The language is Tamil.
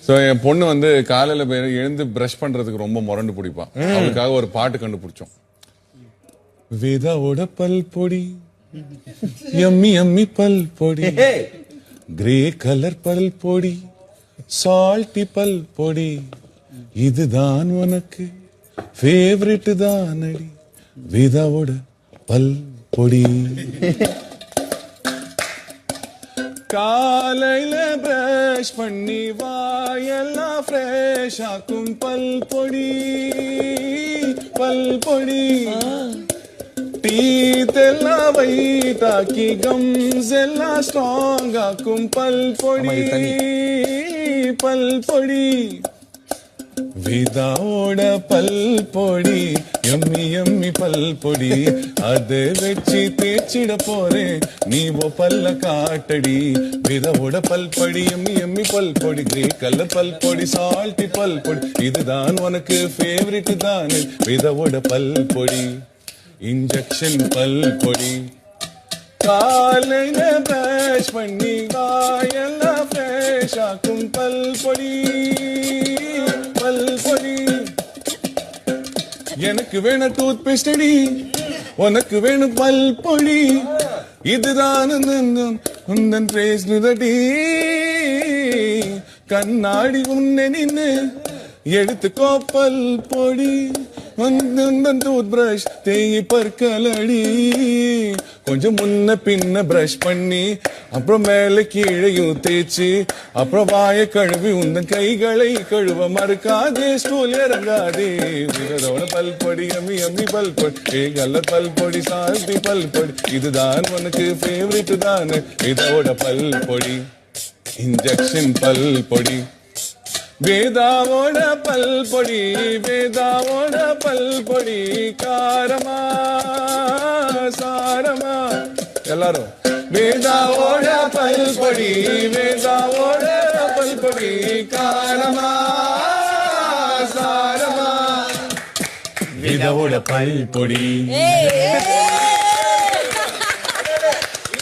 சோ என் பொண்ணு வந்து காலையில எழுந்து பிரஷ் பண்றதுக்கு ரொம்ப முரண்டு பிடிப்பான். அவளுக்காக ஒரு பாட்டு கண்டுபிடிச்சோம். வேதாவோட பல் பொடி எம்மி எம்மி பல் பொடி, கிரே கலர் பல் பொடி, சால்ட்டி பல் பொடி, இதுதான் உனக்கு ஃபேவரட் தான் அடி, வேதாவோட பல் பொடி. காலையில பிரஷ் பண்ணி வாயெல்லாம் ஃப்ரெஷ் ஆக்கும் பல் பொடி, பல் பொடி. டீத் எல்லாம் வைத்தாக்கி கம்ஸ் எல்லாம் ஸ்ட்ராங் ஆக்கும் பல் பொடி, பல் பொடி. வேதாவோட பல் பொடி எம்மி எம்மி பல் பொடி, அதை வச்சு தேய்ச்சிட போறேன் நீ ஓ பல்ல காட்டடி. வேதாவோட பல் பொடி எம்மி எம்மி பல் பொடி, கிரே கலர் பல் பொடி, சால்ட்டி பல் பொடி, இதுதான் உனக்கு ஃபேவரட் தான் வேதாவோட பல் பொடி. இன்ஜெக்ஷன் பல் பொடி. காலையில பிரஷ் பண்ணி வாயெல்லாம் ஃப்ரெஷ் ஆக்கும் பல் பொடி, பல் பொடி. எனக்கு வேணும் டூத் பேஸ்ட் அடி, உனக்கு வேணும் பல் பொடி, இதுதான் உந்தன் பேஸ்ட். கண்ணாடி உன்னை நின்னு எடுத்துக்கோ பல் பொடி, டூத் பிரஷ் தேய் பற்களடி. கொஞ்சம் முன்ன பின்ன பிரஷ் பண்ணி அப்புறம் மேல கீழையும் தேய்ச்சி அப்புறம் வாய கழுவி உந்தன் கைகளை கழுவ மறுக்காதே, ஸ்டூல் இறங்காதே. இதோட பல் பொடி எம்மி எம்மி பல் பொடி, கலர் பல் பொடி, சால்ட்டி பல் பொடி, இதுதான் உனக்கு ஃபேவரட் தான் இதோட பல் பொடி. இன்ஜெக்ஷன் பல் பொடி. வேதாவோட பல் பொடி, வேதாவோட பல் பொடி, காரமா சாரமா. எல்லாரும் வேதாவோட பல் பொடி, வேதாவோட பல் பொடி, காரமா சாரமா. வேதாவோட பல் பொடி.